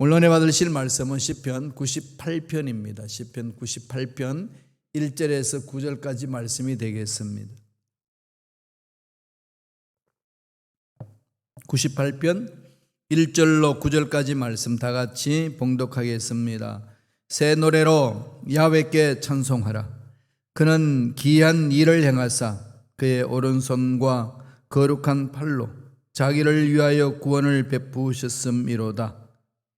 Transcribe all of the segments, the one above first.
오늘 은혜 받으실 말씀은 시편 98편입니다. 시편 98편 1절에서 9절까지 말씀이 되겠습니다. 98편 1절로 9절까지 말씀 다 같이 봉독하겠습니다. 새 노래로 야훼께 찬송하라. 그는 기이한 일을 행하사 그의 오른손과 거룩한 팔로 자기를 위하여 구원을 베푸셨음이로다.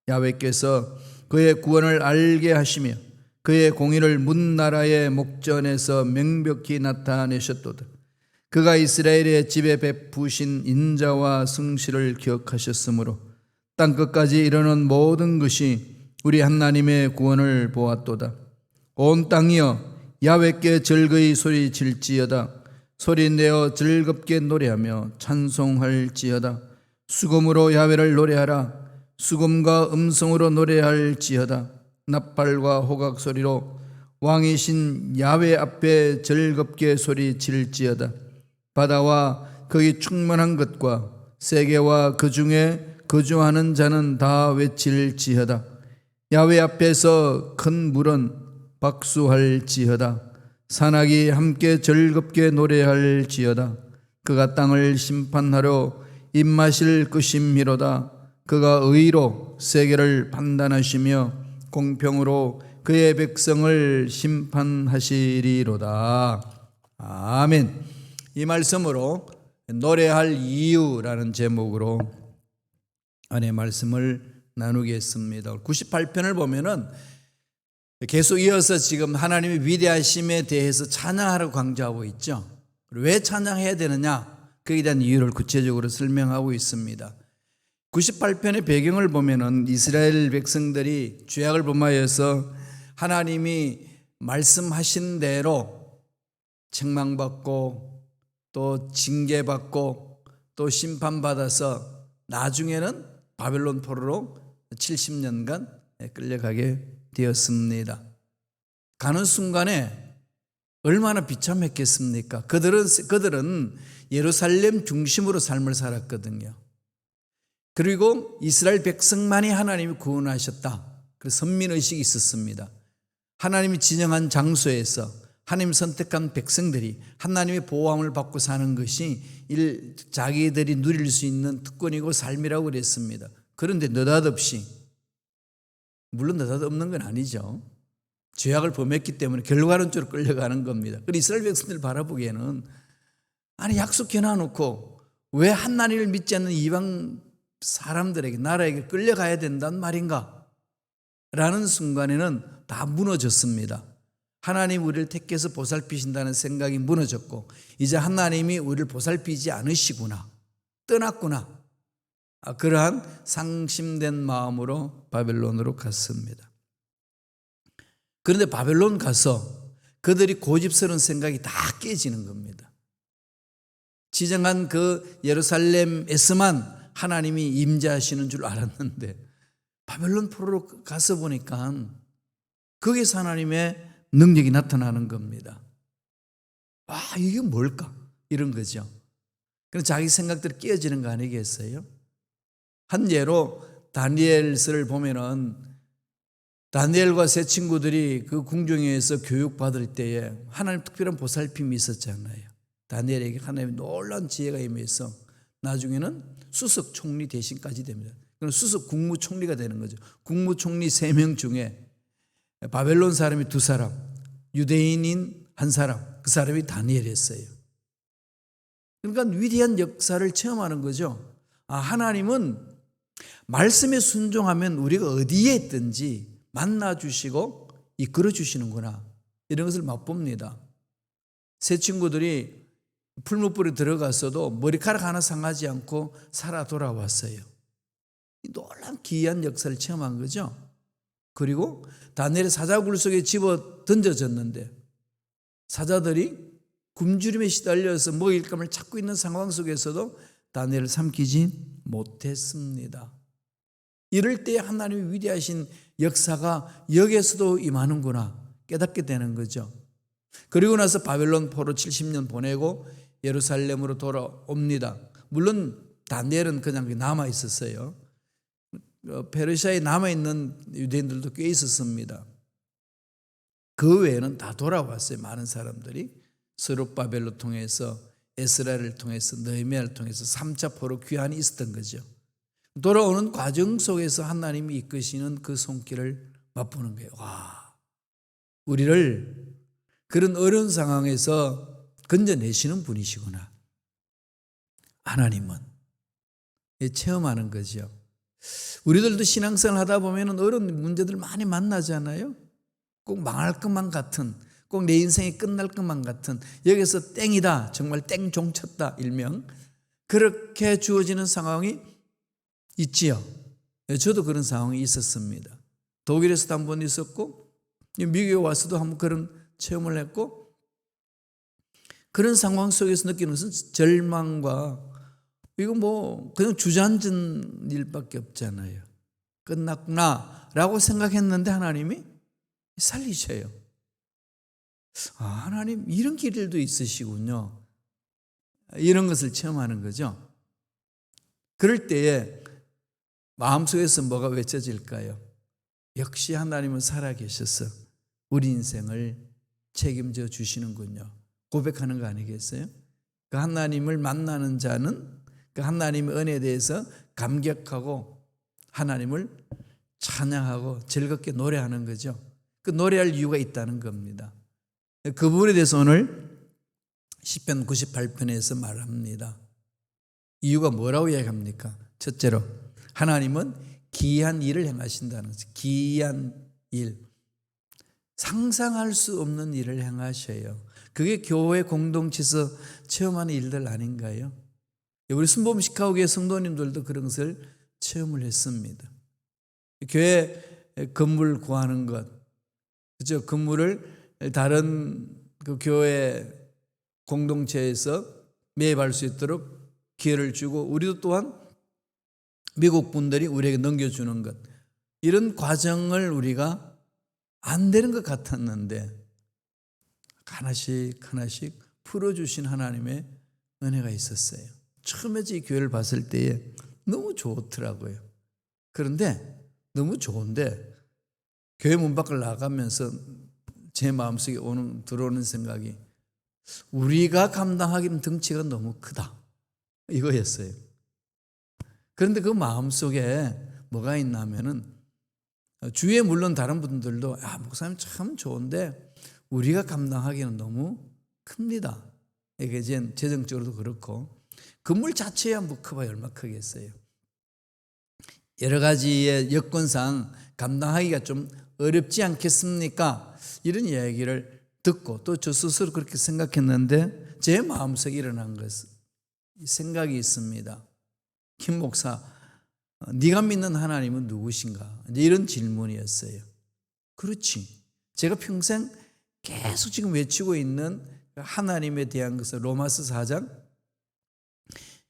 야훼께서 그의 구원을 알게 하시며 그의 공의를 문나라의 목전에서 명백히 나타내셨도다. 그가 이스라엘의 집에 베푸신 인자와 성실을 기억하셨으므로 땅끝까지 이르는 모든 것이 우리 하나님의 구원을 보았도다. 온 땅이여 야훼께 즐거이 소리칠지어다. 소리내어 즐겁게 노래하며 찬송할지어다. 수금으로 야훼를 노래하라. 수금과 음성으로 노래할지어다. 나팔과 호각 소리로 왕이신 야훼 앞에 즐겁게 소리칠지어다. 바다와 거기 충만한 것과 세계와 그 중에 거주하는 자는 다 외칠지어다. 야훼 앞에서 큰 물은 박수할지어다. 산악이 함께 즐겁게 노래할지어다. 그가 땅을 심판하러 입마실 것임이로다. 그가 의로 세계를 판단하시며 공평으로 그의 백성을 심판하시리로다. 아멘. 이 말씀으로 노래할 이유라는 제목으로 안에 말씀을 나누겠습니다. 98편을 보면은 계속 이어서 지금 하나님의 위대하심에 대해서 찬양하라고 강조하고 있죠. 왜 찬양해야 되느냐? 그에 대한 이유를 구체적으로 설명하고 있습니다. 98편의 배경을 보면은 이스라엘 백성들이 죄악을 범하여서 하나님이 말씀하신 대로 책망받고 또 징계받고 또 심판받아서 나중에는 바벨론 포로로 70년간 끌려가게 되었습니다. 가는 순간에 얼마나 비참했겠습니까? 그들은 예루살렘 중심으로 삶을 살았거든요. 그리고 이스라엘 백성만이 하나님이 구원하셨다. 그래서 선민의식이 있었습니다. 하나님이 진영한 장소에서 하나님 선택한 백성들이 하나님의 보호함을 받고 사는 것이 자기들이 누릴 수 있는 특권이고 삶이라고 그랬습니다. 그런데 느닷없이, 물론 느닷없는 건 아니죠. 죄악을 범했기 때문에 결과는 쪽으로 끌려가는 겁니다. 그리고 이스라엘 백성들 바라보기에는 아니 약속해 놔놓고 왜 하나님을 믿지 않는 이방 사람들에게 나라에게 끌려가야 된단 말인가? 라는 순간에는 다 무너졌습니다. 하나님 우리를 택해서 보살피신다는 생각이 무너졌고 이제 하나님이 우리를 보살피지 않으시구나, 떠났구나, 그러한 상심된 마음으로 바벨론으로 갔습니다. 그런데 바벨론 가서 그들이 고집스러운 생각이 다 깨지는 겁니다. 지정한 그 예루살렘에서만 하나님이 임재하시는 줄 알았는데 바벨론 포로로 가서 보니까 거기서 하나님의 능력이 나타나는 겁니다. 아, 이게 뭘까? 이런 거죠. 그래서 자기 생각들이 깨어지는 거 아니겠어요? 한 예로 다니엘서를 보면은 다니엘과 세 친구들이 그 궁중에서 교육받을 때에 하나님 특별한 보살핌이 있었잖아요. 다니엘에게 하나님의 놀라운 지혜가 임해서 나중에는 수석 총리 대신까지 됩니다. 그럼 수석 국무총리가 되는 거죠. 국무총리 3명 중에 바벨론 사람이 2사람, 유대인인 1사람, 그 사람이 다니엘이었어요. 그러니까 위대한 역사를 체험하는 거죠. 아, 하나님은 말씀에 순종하면 우리가 어디에 있든지 만나주시고 이끌어주시는구나, 이런 것을 맛봅니다. 세 친구들이 풀무불에 들어갔어도 머리카락 하나 상하지 않고 살아 돌아왔어요. 놀라운 기이한 역사를 체험한 거죠. 그리고 다니엘의 사자굴 속에 집어 던져졌는데 사자들이 굶주림에 시달려서 먹일 것을 찾고 있는 상황 속에서도 다니엘을 삼키지 못했습니다. 이럴 때 하나님의 위대하신 역사가 여기에서도 임하는구나 깨닫게 되는 거죠. 그리고 나서 바벨론 포로 70년 보내고 예루살렘으로 돌아옵니다. 물론 다니엘은 그냥 남아 있었어요. 페르시아에 남아있는 유대인들도 꽤 있었습니다. 그 외에는 다 돌아왔어요. 많은 사람들이 스룹바벨을 통해서, 에스라를 통해서, 느헤미야를 통해서 3차 포로 귀환이 있었던 거죠. 돌아오는 과정 속에서 하나님이 이끄시는 그 손길을 맛보는 거예요. 와, 우리를 그런 어려운 상황에서 건져내시는 분이시구나. 하나님은 체험하는 거죠. 우리들도 신앙생활 하다 보면 어려운 문제들 많이 만나잖아요. 꼭 망할 것만 같은, 꼭 내 인생이 끝날 것만 같은, 여기서 땡이다, 정말 땡종 쳤다 일명, 그렇게 주어지는 상황이 있지요. 저도 그런 상황이 있었습니다. 독일에서도 한 번 있었고 미국에 와서도 한번 그런 체험을 했고, 그런 상황 속에서 느끼는 것은 절망과, 이거 뭐 그냥 주저앉은 일밖에 없잖아요. 끝났구나 라고 생각했는데 하나님이 살리셔요. 아, 하나님 이런 길들도 있으시군요. 이런 것을 체험하는 거죠. 그럴 때에 마음속에서 뭐가 외쳐질까요? 역시 하나님은 살아계셔서 우리 인생을 책임져 주시는군요. 고백하는 거 아니겠어요? 그 하나님을 만나는 자는 그 하나님의 은혜에 대해서 감격하고 하나님을 찬양하고 즐겁게 노래하는 거죠. 그 노래할 이유가 있다는 겁니다. 그 부분에 대해서 오늘 시편 98편에서 말합니다. 이유가 뭐라고 이야기합니까? 첫째로 하나님은 기이한 일을 행하신다는 거죠. 기이한 일, 상상할 수 없는 일을 행하셔요. 그게 교회 공동체에서 체험하는 일들 아닌가요? 우리 순복음 시카고교회 성도님들도 그런 것을 체험을 했습니다. 교회 건물 구하는 것, 그렇죠? 건물을 다른 그 교회 공동체에서 매입할 수 있도록 기회를 주고, 우리도 또한 미국 분들이 우리에게 넘겨주는 것, 이런 과정을 우리가 안 되는 것 같았는데 하나씩 하나씩 풀어주신 하나님의 은혜가 있었어요. 처음에 이 교회를 봤을 때에 너무 좋더라고요. 그런데 너무 좋은데 교회 문 밖을 나가면서 제 마음속에 들어오는 생각이, 우리가 감당하기는 덩치가 너무 크다, 이거였어요. 그런데 그 마음속에 뭐가 있냐면은, 주위에 물론 다른 분들도 목사님 참 좋은데 우리가 감당하기는 너무 큽니다. 이게 재정적으로도 그렇고, 건물 자체야 뭐 커봐야 얼마 크겠어요. 여러 가지의 여건상 감당하기가 좀 어렵지 않겠습니까? 이런 이야기를 듣고 또 저 스스로 그렇게 생각했는데, 제 마음속에 일어난 생각이 있습니다. 김 목사, 네가 믿는 하나님은 누구신가? 이런 질문이었어요. 그렇지. 제가 평생 계속 지금 외치고 있는 하나님에 대한 것을 로마서 4장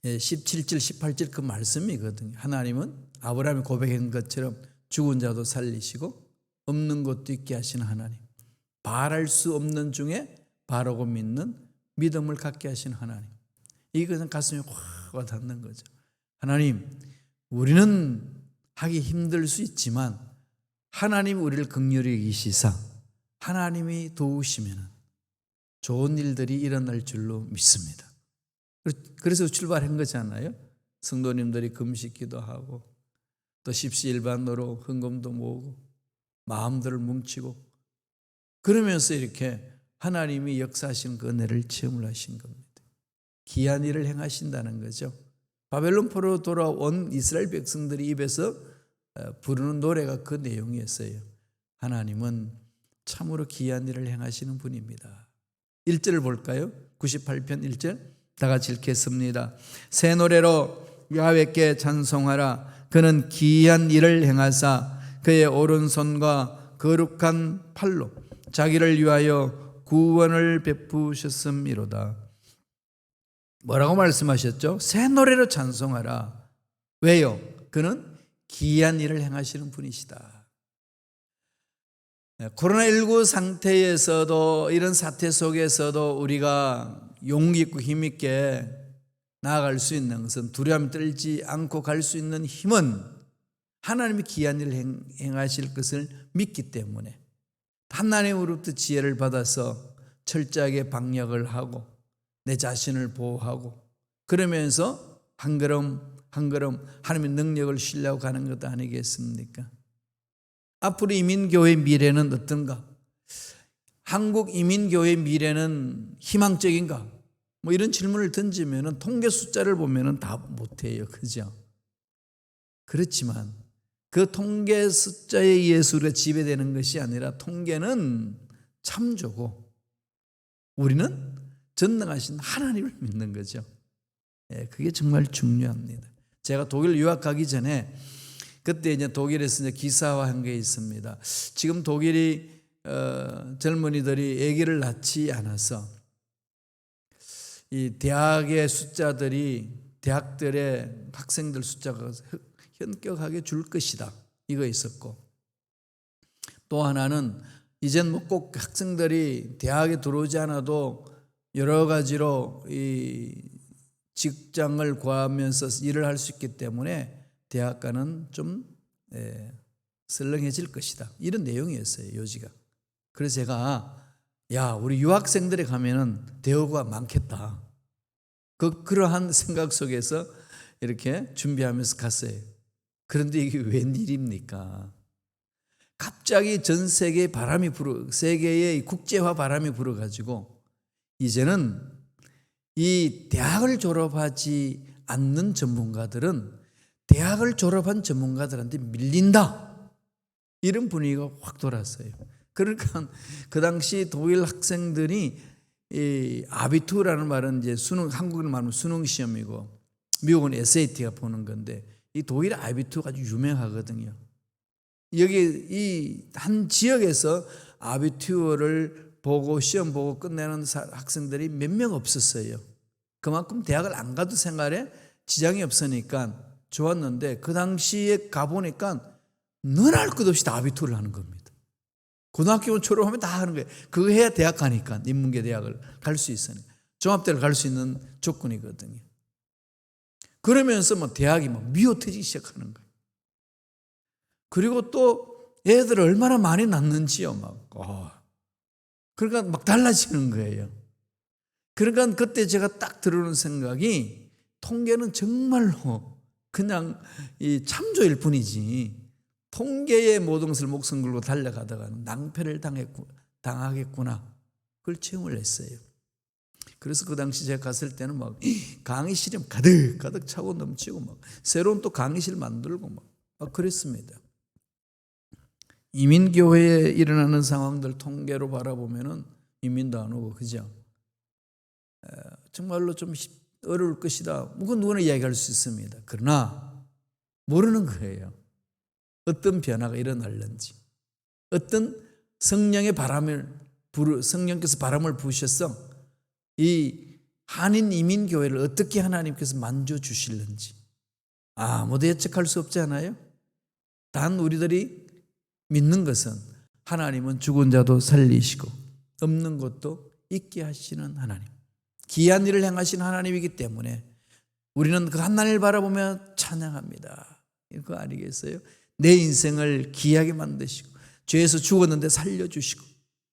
17절 18절 그 말씀이거든요. 하나님은 아브라함이 고백한 것처럼 죽은 자도 살리시고 없는 것도 있게 하시는 하나님, 바랄 수 없는 중에 바라고 믿는 믿음을 갖게 하시는 하나님. 이것은 가슴에 확 와닿는 거죠. 하나님, 우리는 하기 힘들 수 있지만 하나님이 우리를 긍휼히 여기시사 하나님이 도우시면 좋은 일들이 일어날 줄로 믿습니다. 그래서 출발한 거잖아요. 성도님들이 금식 기도하고 또 십시일반으로 헌금도 모으고 마음들을 뭉치고, 그러면서 이렇게 하나님이 역사하신 그 은혜를 체험을 하신 겁니다. 기이한 일을 행하신다는 거죠. 바벨론 포로로 돌아온 이스라엘 백성들이 입에서 부르는 노래가 그 내용이었어요. 하나님은 참으로 기이한 일을 행하시는 분입니다. 1절을 볼까요? 98편 1절 다 같이 읽겠습니다. 새 노래로 야훼께 찬송하라. 그는 기이한 일을 행하사 그의 오른손과 거룩한 팔로 자기를 위하여 구원을 베푸셨음이로다. 뭐라고 말씀하셨죠? 새 노래로 찬송하라. 왜요? 그는 기이한 일을 행하시는 분이시다. 코로나19 상태에서도, 이런 사태 속에서도 우리가 용기 있고 힘 있게 나아갈 수 있는 것은, 두려움 떨지 않고 갈 수 있는 힘은 하나님이 귀한 일을 행하실 것을 믿기 때문에 하나님으로부터 지혜를 받아서 철저하게 방역을 하고 내 자신을 보호하고 그러면서 한 걸음 한 걸음 하나님의 능력을 신뢰하고 가는 것 아니겠습니까? 앞으로 이민교회의 미래는 어떤가? 한국 이민교회의 미래는 희망적인가? 뭐 이런 질문을 던지면 통계 숫자를 보면 답 못해요. 그죠? 그렇지만 그 통계 숫자에 의해서 우리가 지배되는 것이 아니라 통계는 참조고 우리는 전능하신 하나님을 믿는 거죠. 그게 정말 중요합니다. 제가 독일 유학 가기 전에 그때 이제 독일에서 이제 기사화한 게 있습니다. 지금 독일이 젊은이들이 아기를 낳지 않아서 이 대학의 숫자들이 대학들의 학생들 숫자가 현격하게 줄 것이다. 이거 있었고 또 하나는 이젠 뭐 꼭 학생들이 대학에 들어오지 않아도 여러 가지로 이 직장을 구하면서 일을 할 수 있기 때문에 대학가는 좀 썰렁해질 것이다. 이런 내용이었어요. 요지가. 그래서 제가 우리 유학생들에 가면은 대우가 많겠다. 그러한 생각 속에서 이렇게 준비하면서 갔어요. 그런데 이게 웬일입니까? 갑자기 전 세계의 세계의 국제화 바람이 불어가지고 이제는 이 대학을 졸업하지 않는 전문가들은 대학을 졸업한 전문가들한테 밀린다. 이런 분위기가 확 돌았어요. 그러니까 그 당시 독일 학생들이 이 아비투라는 말은 이제 한국은 말하면 수능 시험이고 미국은 SAT가 보는 건데 이 독일 아비투가 아주 유명하거든요. 여기 이 한 지역에서 아비투어를 보고 시험 보고 끝내는 학생들이 몇 명 없었어요. 그만큼 대학을 안 가도 생활에 지장이 없으니까 좋았는데 그 당시에 가보니까 늘 할 것 없이 다 아비투어를 하는 겁니다. 고등학교 졸업하면 다 하는 거예요. 그거 해야 대학 가니까 인문계 대학을 갈 수 있으니까 종합대를 갈 수 있는 조건이거든요. 그러면서 뭐 대학이 막 미어터지기 시작하는 거예요. 그리고 또 애들 얼마나 많이 낳는지요. 그러니까 막 달라지는 거예요. 그러니까 그때 제가 딱 들어오는 생각이 통계는 정말로 그냥 이 참조일 뿐이지 통계의 모든 것을 목숨 걸고 달려가다가는 낭패를 당하겠구나. 그걸 체험을 했어요. 그래서 그 당시 제가 갔을 때는 막 강의실이 가득 차고 넘치고 막 새로운 또 강의실 만들고 막 그랬습니다. 이민교회에 일어나는 상황들 통계로 바라보면은 이민도 안 오고 그죠? 정말로 좀 어려울 것이다. 그건 누구나 이야기할 수 있습니다. 그러나 모르는 거예요. 어떤 변화가 일어날는지, 어떤 성령께서 바람을 부으셔서 이 한인 이민교회를 어떻게 하나님께서 만져주실는지 아무도 예측할 수 없지 않아요? 단 우리들이 믿는 것은 하나님은 죽은 자도 살리시고 없는 것도 있게 하시는 하나님, 귀한 일을 행하신 하나님이기 때문에 우리는 그 하나님을 바라보며 찬양합니다. 이거 아니겠어요? 내 인생을 귀하게 만드시고 죄에서 죽었는데 살려주시고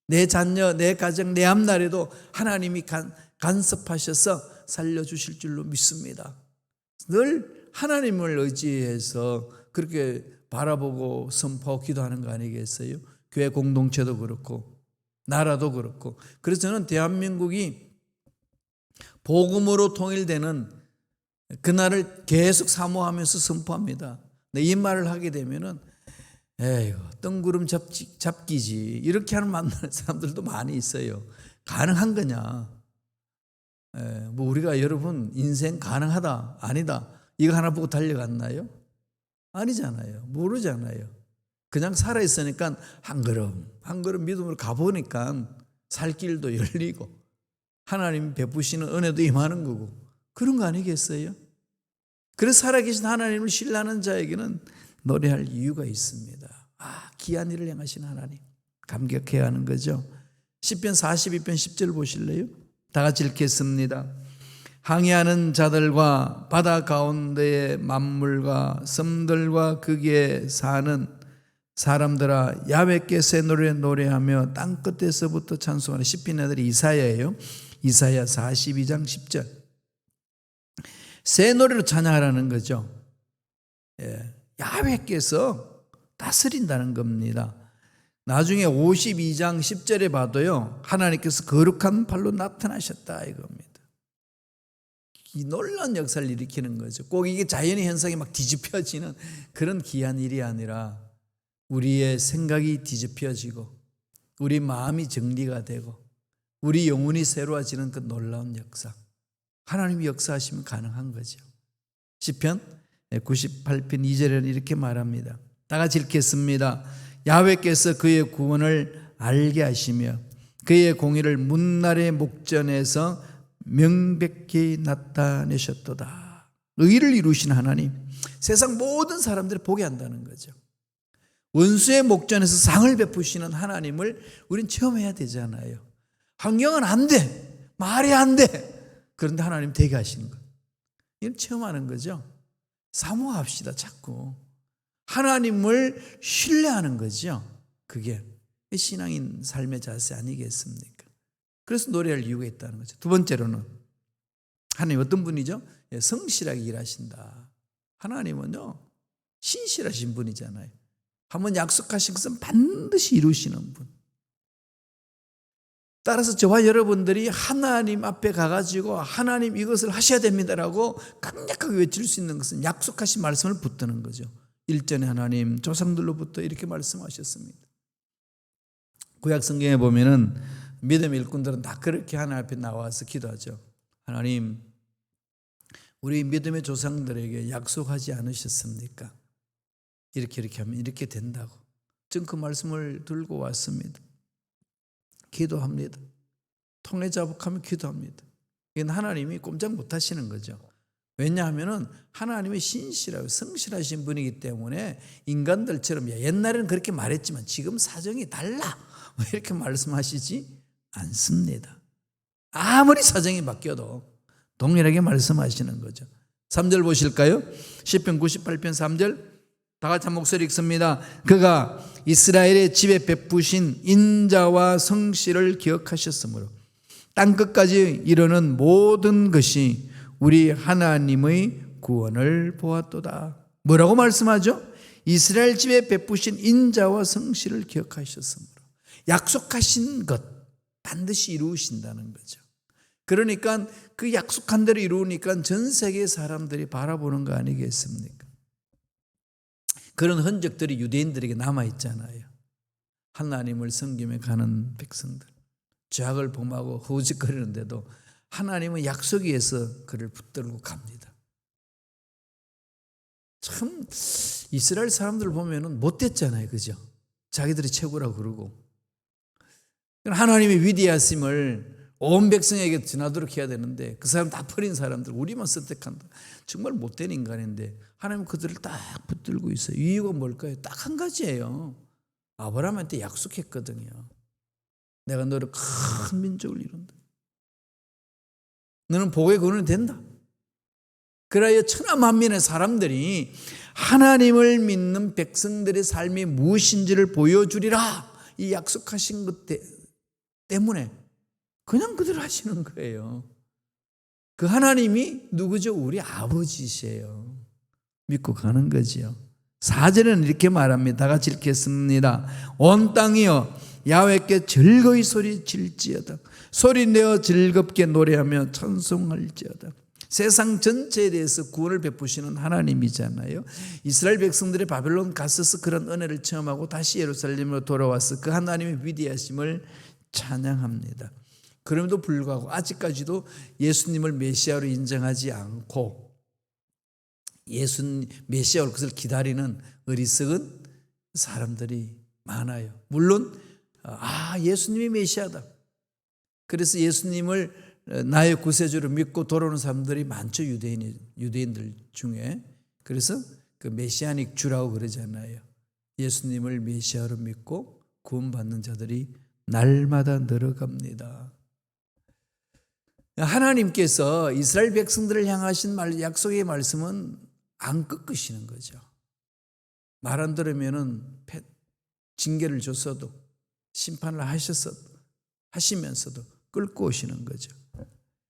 내 자녀, 내 가정, 내 앞날에도 하나님이 간섭하셔서 살려주실 줄로 믿습니다. 늘 하나님을 의지해서 그렇게 바라보고 선포하고 기도하는 거 아니겠어요? 교회 공동체도 그렇고 나라도 그렇고. 그래서 저는 대한민국이 복음으로 통일되는 그날을 계속 사모하면서 선포합니다. 이 말을 하게 되면은 에휴 뜬구름 잡기지 이렇게 하는 만나는 사람들도 많이 있어요. 가능한 거냐? 뭐 우리가 여러분 인생 가능하다 아니다 이거 하나 보고 달려갔나요? 아니잖아요. 모르잖아요. 그냥 살아있으니까 한 걸음 믿음으로 가보니까 살 길도 열리고 하나님 베푸시는 은혜도 임하는 거고 그런 거 아니겠어요? 그래서 살아계신 하나님을 신뢰하는 자에게는 노래할 이유가 있습니다. 귀한 일을 행하신 하나님 감격해야 하는 거죠. 시편 42편 10절 보실래요? 다 같이 읽겠습니다. 항해하는 자들과 바다 가운데의 만물과 섬들과 거기에 사는 사람들아 야훼께 새 노래 노래하며 땅 끝에서부터 찬송하는 시편 애들이 이사야예요. 이사야 42장 10절. 새 노래로 찬양하라는 거죠. 야훼께서 다스린다는 겁니다. 나중에 52장 10절에 봐도요, 하나님께서 거룩한 팔로 나타나셨다 이겁니다. 이 놀라운 역사를 일으키는 거죠. 꼭 이게 자연의 현상이 막 뒤집혀지는 그런 기이한 일이 아니라 우리의 생각이 뒤집혀지고 우리 마음이 정리가 되고 우리 영혼이 새로워지는 그 놀라운 역사. 하나님이 역사하시면 가능한 거죠. 시편 98편 2절에는 이렇게 말합니다. 다 같이 읽겠습니다. 야훼께서 그의 구원을 알게 하시며 그의 공의를 문날의 목전에서 명백히 나타내셨도다. 의를 이루신 하나님, 세상 모든 사람들이 보게 한다는 거죠. 원수의 목전에서 상을 베푸시는 하나님을 우린 체험해야 되잖아요. 환경은 안 돼, 말이 안 돼. 그런데 하나님 되게 하시는 거예요. 이걸 체험하는 거죠. 사모합시다. 자꾸 하나님을 신뢰하는 거죠. 그게 신앙인 삶의 자세 아니겠습니까? 그래서 노래할 이유가 있다는 거죠. 두 번째로는 하나님 어떤 분이죠? 성실하게 일하신다. 하나님은요 신실하신 분이잖아요. 한번 약속하신 것은 반드시 이루시는 분. 따라서 저와 여러분들이 하나님 앞에 가가지고 하나님 이것을 하셔야 됩니다라고 강력하게 외칠 수 있는 것은 약속하신 말씀을 붙드는 거죠. 일전에 하나님 조상들로부터 이렇게 말씀하셨습니다. 구약 성경에 보면은 믿음의 일꾼들은 다 그렇게 하나님 앞에 나와서 기도하죠. 하나님, 우리 믿음의 조상들에게 약속하지 않으셨습니까? 이렇게 하면 이렇게 된다고. 전 그 말씀을 들고 왔습니다. 기도합니다. 통해 자복하면 기도합니다. 이건 하나님이 꼼짝 못 하시는 거죠. 왜냐하면 하나님이 신실하고 성실하신 분이기 때문에 인간들처럼 옛날에는 그렇게 말했지만 지금 사정이 달라 이렇게 말씀하시지 않습니다. 아무리 사정이 바뀌어도 동일하게 말씀하시는 거죠. 3절 보실까요? 시편 98편 3절 다 같이 한 목소리 읽습니다. 그가 이스라엘의 집에 베푸신 인자와 성실을 기억하셨으므로 땅끝까지 이르는 모든 것이 우리 하나님의 구원을 보았도다. 뭐라고 말씀하죠? 이스라엘 집에 베푸신 인자와 성실을 기억하셨으므로 약속하신 것 반드시 이루신다는 거죠. 그러니까 그 약속한 대로 이루니까 전 세계 사람들이 바라보는 거 아니겠습니까? 그런 흔적들이 유대인들에게 남아있잖아요. 하나님을 섬기며 가는 백성들, 죄악을 범하고 허우적거리는데도 하나님은 약속 위에서 그를 붙들고 갑니다. 참 이스라엘 사람들 보면은 못됐잖아요, 그죠? 자기들이 최고라고 그러고 하나님의 위대하심을 온 백성에게 전하도록 해야 되는데 그 사람 다 버린 사람들 우리만 선택한다. 정말 못된 인간인데 하나님은 그들을 딱 붙들고 있어요. 이유가 뭘까요? 딱 한 가지예요. 아브라함한테 약속했거든요. 내가 너를 큰 민족을 이룬다. 너는 복의 근원이 된다. 그래야 천하 만민의 사람들이 하나님을 믿는 백성들의 삶이 무엇인지를 보여주리라. 이 약속하신 것 때문에 그냥 그대로 하시는 거예요. 그 하나님이 누구죠? 우리 아버지시에요. 믿고 가는 거지요. 4절은 이렇게 말합니다. 다 같이 읽겠습니다. 온 땅이여 야훼께 즐거이 소리칠지어다. 소리내어 즐겁게 노래하며 찬송할지어다. 세상 전체에 대해서 구원을 베푸시는 하나님이잖아요. 이스라엘 백성들이 바벨론 갔어서 그런 은혜를 체험하고 다시 예루살렘으로 돌아와서 그 하나님의 위대하심을 찬양합니다. 그럼에도 불구하고 아직까지도 예수님을 메시아로 인정하지 않고 메시아 올 것을 기다리는 어리석은 사람들이 많아요. 물론 예수님이 메시아다. 그래서 예수님을 나의 구세주로 믿고 돌아오는 사람들이 많죠. 유대인들 중에. 그래서 그 메시아닉 주라고 그러잖아요. 예수님을 메시아로 믿고 구원받는 자들이 날마다 늘어갑니다. 하나님께서 이스라엘 백성들을 향하신 약속의 말씀은 안 꺾으시는 거죠. 말 안 들으면은 징계를 줬어도 심판을 하시면서도 끌고 오시는 거죠.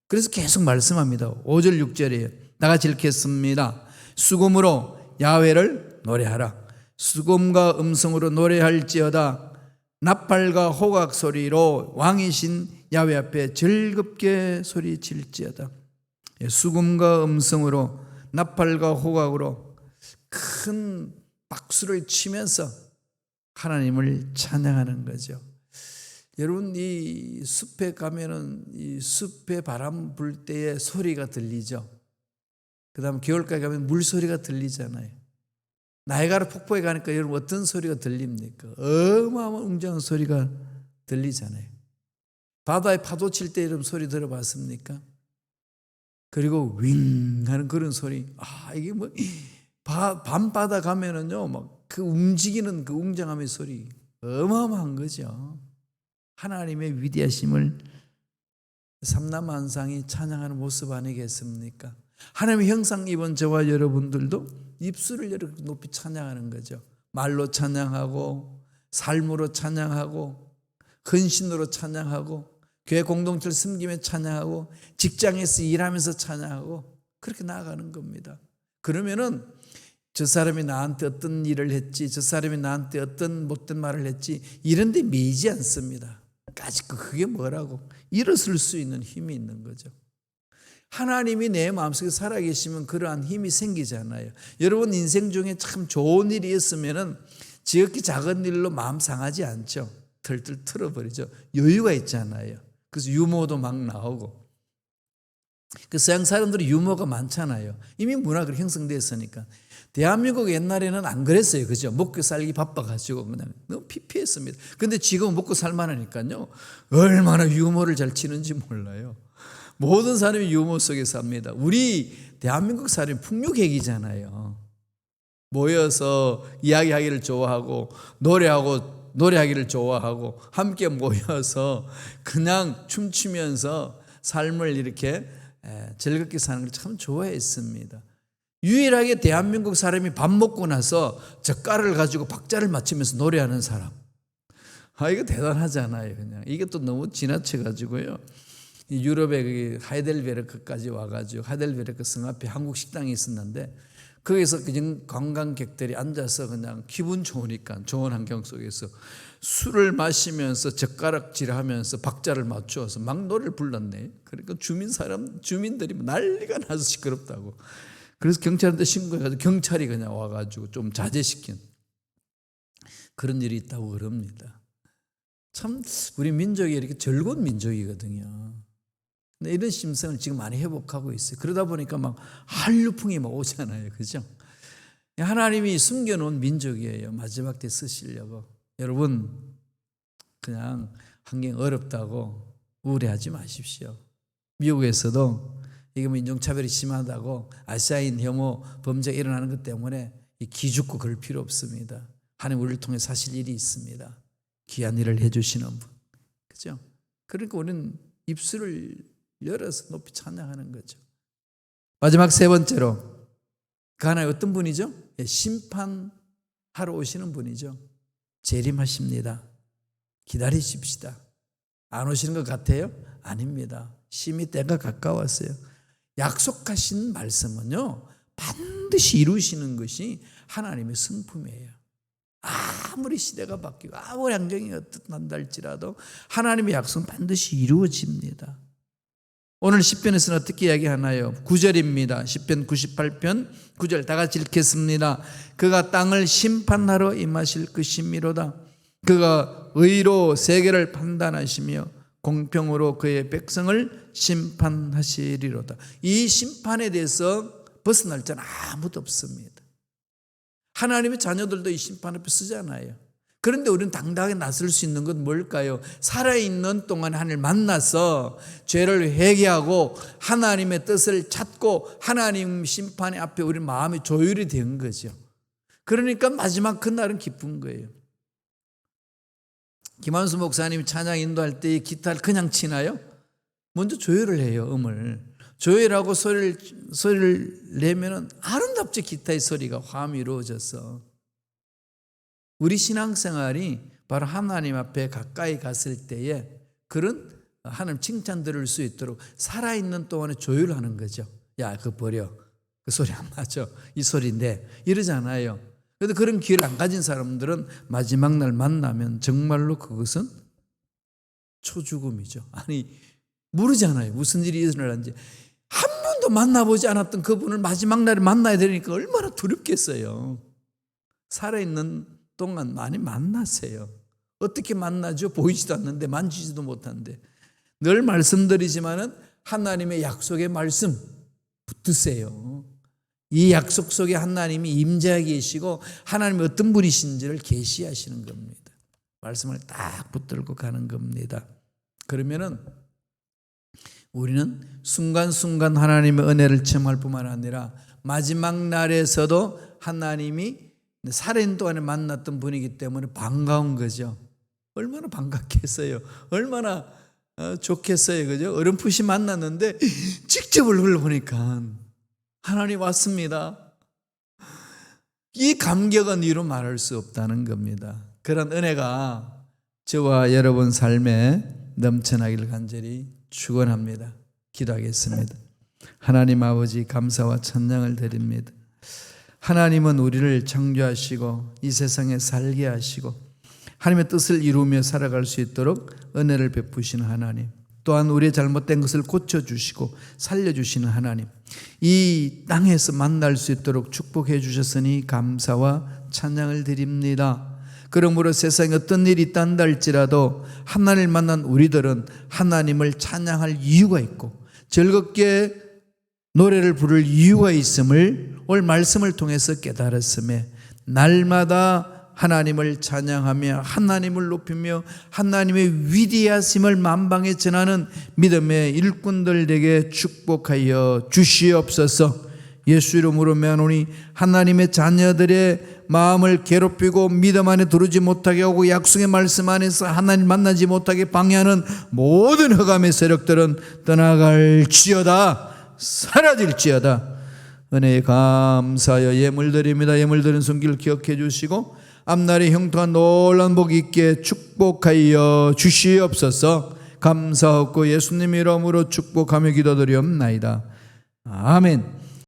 그래서 계속 말씀합니다. 5절 6절이에요. 다 같이 읽겠습니다. 수금으로 야훼를 노래하라. 수금과 음성으로 노래할지어다. 나팔과 호각 소리로 왕이신 야훼 앞에 즐겁게 소리칠지어다. 수금과 음성으로 나팔과 호각으로 큰 박수를 치면서 하나님을 찬양하는 거죠. 여러분, 이 숲에 가면은 이 숲에 바람 불 때의 소리가 들리죠. 그 다음에 겨울까지 가면 물소리가 들리잖아요. 나이아가라 폭포에 가니까 여러분 어떤 소리가 들립니까? 어마어마한 웅장한 소리가 들리잖아요. 바다에 파도 칠 때 여러분 소리 들어봤습니까? 그리고 윙 하는 그런 소리. 이게 뭐 밤바다 가면은요 막 그 움직이는 그 웅장함의 소리 어마어마한 거죠. 하나님의 위대하심을 삼남한상이 찬양하는 모습 아니겠습니까? 하나님의 형상 입은 저와 여러분들도 입술을 이렇게 높이 찬양하는 거죠. 말로 찬양하고 삶으로 찬양하고 헌신으로 찬양하고 교회 공동체를 섬기며 찬양하고 직장에서 일하면서 찬양하고 그렇게 나아가는 겁니다. 그러면은 저 사람이 나한테 어떤 일을 했지, 저 사람이 나한테 어떤 못된 말을 했지 이런 데 매이지 않습니다. 그게 뭐라고 일어설 수 있는 힘이 있는 거죠. 하나님이 내 마음속에 살아계시면 그러한 힘이 생기잖아요. 여러분 인생 중에 참 좋은 일이 있으면은 지극히 작은 일로 마음 상하지 않죠. 털털 털어버리죠. 여유가 있잖아요. 그래서 유머도 막 나오고. 그 서양 사람들이 유머가 많잖아요. 이미 문화가 형성됐으니까. 대한민국 옛날에는 안 그랬어요. 그죠? 먹고 살기 바빠가지고 그냥 너무 피폐했습니다. 근데 지금은 먹고 살만하니까요. 얼마나 유머를 잘 치는지 몰라요. 모든 사람이 유머 속에 삽니다. 우리 대한민국 사람이 풍류객이잖아요. 모여서 이야기하기를 좋아하고 노래하기를 좋아하고 함께 모여서 그냥 춤추면서 삶을 이렇게 즐겁게 사는 걸 참 좋아했습니다. 유일하게 대한민국 사람이 밥 먹고 나서 젓가락을 가지고 박자를 맞추면서 노래하는 사람. 이거 대단하잖아요. 그냥 이게 또 너무 지나쳐가지고요. 유럽의 하이델베르크까지 와가지고 하이델베르크 성 앞에 한국 식당이 있었는데 거기서 그냥 관광객들이 앉아서 그냥 기분 좋으니까 좋은 환경 속에서 술을 마시면서 젓가락질하면서 박자를 맞추어서 막 노래를 불렀네. 그러니까 주민들이 난리가 나서 시끄럽다고. 그래서 경찰한테 신고해가지고 경찰이 그냥 와가지고 좀 자제시킨 그런 일이 있다고 그럽니다. 참 우리 민족이 이렇게 즐거운 민족이거든요. 근데 이런 심성을 지금 많이 회복하고 있어요. 그러다 보니까 막 한류풍이 막 오잖아요. 그죠? 하나님이 숨겨놓은 민족이에요. 마지막 때 쓰시려고. 여러분 그냥 환경 어렵다고 우울해하지 마십시오. 미국에서도 이게 뭐 인종차별이 심하다고 아시아인 혐오 범죄가 일어나는 것 때문에 기죽고 그럴 필요 없습니다. 하나님 우리를 통해 사실 일이 있습니다. 귀한 일을 해주시는 분. 그죠? 그러니까 우리는 입술을 열어서 높이 찬양하는 거죠. 마지막 세 번째로 그 하나의 어떤 분이죠? 심판하러 오시는 분이죠. 재림하십니다. 기다리십시다. 안 오시는 것 같아요? 아닙니다. 심히 때가 가까웠어요. 약속하신 말씀은요 반드시 이루시는 것이 하나님의 성품이에요. 아무리 시대가 바뀌고 아무리 환경이 어떻단다 할지라도 하나님의 약속은 반드시 이루어집니다. 오늘 시편에서는 어떻게 이야기하나요? 9절입니다. 시편 98편 9절 다 같이 읽겠습니다. 그가 땅을 심판하러 임하실 것이미로다. 그가 의로 세계를 판단하시며 공평으로 그의 백성을 심판하시리로다. 이 심판에 대해서 벗어날 자는 아무도 없습니다. 하나님의 자녀들도 이 심판 앞에 서잖아요. 그런데 우리는 당당하게 나설 수 있는 건 뭘까요? 살아있는 동안 하나님을 만나서 죄를 회개하고 하나님의 뜻을 찾고 하나님 심판의 앞에 우리 마음이 조율이 된 거죠. 그러니까 마지막 그날은 기쁜 거예요. 김한수 목사님이 찬양 인도할 때 기타를 그냥 치나요? 먼저 조율을 해요. 음을 조율하고 소리를 내면은 아름답죠. 기타의 소리가 화음이 이루어져서. 우리 신앙생활이 바로 하나님 앞에 가까이 갔을 때에 그런 하나님 칭찬 들을 수 있도록 살아있는 동안에 조율하는 거죠. 야, 그거 버려. 그 소리 안 맞아. 이 소리인데. 이러잖아요. 그런데 그런 기회를 안 가진 사람들은 마지막 날 만나면 정말로 그것은 초죽음이죠. 아니, 모르잖아요. 무슨 일이 일어날는지. 한 번도 만나보지 않았던 그분을 마지막 날에 만나야 되니까 얼마나 두렵겠어요. 살아있는 동안 많이 만나세요. 어떻게 만나죠? 보이지도 않는데, 만지지도 못하는데. 늘 말씀드리지만은 하나님의 약속의 말씀 붙드세요. 이 약속 속에 하나님이 임재하게 계시고 하나님이 어떤 분이신지를 계시하시는 겁니다. 말씀을 딱 붙들고 가는 겁니다. 그러면은 우리는 순간순간 하나님의 은혜를 체험할 뿐만 아니라 마지막 날에서도 하나님이 살아있는 동안에 만났던 분이기 때문에 반가운 거죠. 얼마나 반갑겠어요. 얼마나 좋겠어요. 그죠? 어렴풋이 만났는데 직접 얼굴을 보니까 하나님 왔습니다. 이 감격은 이루 말할 수 없다는 겁니다. 그런 은혜가 저와 여러분 삶에 넘쳐나기를 간절히 축원합니다. 기도하겠습니다. 하나님 아버지 감사와 찬양을 드립니다. 하나님은 우리를 창조하시고 이 세상에 살게 하시고 하나님의 뜻을 이루며 살아갈 수 있도록 은혜를 베푸시는 하나님, 또한 우리의 잘못된 것을 고쳐주시고 살려주시는 하나님, 이 땅에서 만날 수 있도록 축복해 주셨으니 감사와 찬양을 드립니다. 그러므로 세상에 어떤 일이 있단다 할지라도 하나님을 만난 우리들은 하나님을 찬양할 이유가 있고 즐겁게 노래를 부를 이유가 있음을 오늘 말씀을 통해서 깨달았음에 날마다 하나님을 찬양하며 하나님을 높이며 하나님의 위대하심을 만방에 전하는 믿음의 일꾼들에게 축복하여 주시옵소서. 예수 이름으로 명하노니 하나님의 자녀들의 마음을 괴롭히고 믿음 안에 들어오지 못하게 하고 약속의 말씀 안에서 하나님 만나지 못하게 방해하는 모든 흑암의 세력들은 떠나갈지어다, 사라질지어다. 은혜에 감사하여 예물드립니다. 예물드린 손길 기억해 주시고 앞날의 형통한 놀라운 복 있게 축복하여 주시옵소서. 감사하고 예수님 이름으로 축복하며 기도드리옵나이다. 아멘.